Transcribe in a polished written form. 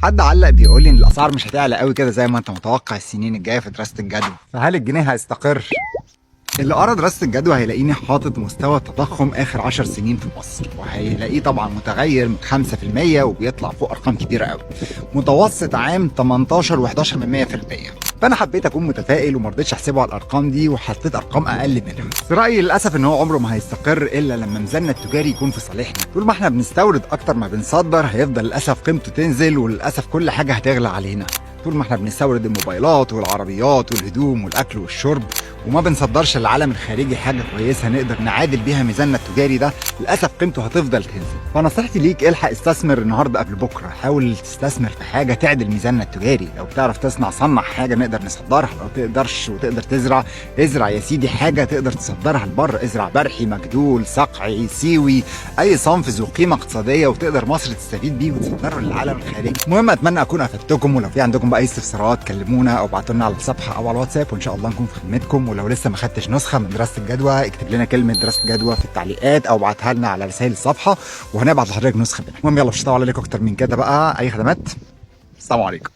حد علق بيقول لي ان الاسعار مش هتعلى قوي كده زي ما انت متوقع السنين الجايه في دراسه الجدوى، فهل الجنيه هيستقر؟ اللي قرا دراسه الجدوى هيلاقيني حاطط مستوى التضخم اخر 10 سنين في مصر، وهيلاقيه طبعا متغير من 5% وبيطلع فوق ارقام كبيره قوي. متوسط عام 18 و11%. فانا حبيت اكون متفائل وما رضيتش احسبه على الارقام دي وحطيت ارقام اقل منها. بس رايي للاسف ان هو عمره ما هيستقر الا لما ميزاننا التجاري يكون في صالحنا. طول ما احنا بنستورد اكتر ما بنصدر هيفضل للاسف قيمته تنزل، وللاسف كل حاجه هتغلى علينا. طول ما احنا بنستورد الموبايلات والعربيات والهدوم والاكل والشرب وما بنصدرش للعالم الخارجي حاجه كويسه نقدر نعادل بيها ميزاننا التجاري ده، للاسف قيمته هتفضل تنزل. فنصيحتي ليك الحق استثمر النهارده قبل بكره، حاول تستثمر في حاجه تعدل ميزاننا التجاري. لو بتعرف تصنع صنع حاجه نقدر نصدرها، لو تقدرش وتقدر تزرع ازرع يا سيدي حاجه تقدر تصدرها لبره، ازرع برحي مجدول صقعي سيوي، اي صنف ذو قيمه اقتصاديه وتقدر مصر تستفيد بيه وتصدره للعالم الخارجي. المهم اتمنى اكون افدتكم، ولو في عندكم بقى اي استفسارات كلمونا او ابعتوا لنا على الصفحه او على الواتساب وان شاء الله نكون في خدمتكم. ولو لسه ما خدتش نسخه من دراسه الجدوى اكتب لنا كلمه دراسه الجدوى في التعليقات او ابعتها لنا على رسائل الصفحه وهنبعت لحضرتك نسخه منها. المهم يلا مش هطول عليكم اكتر من كده بقى، اي خدمات. السلام عليكم.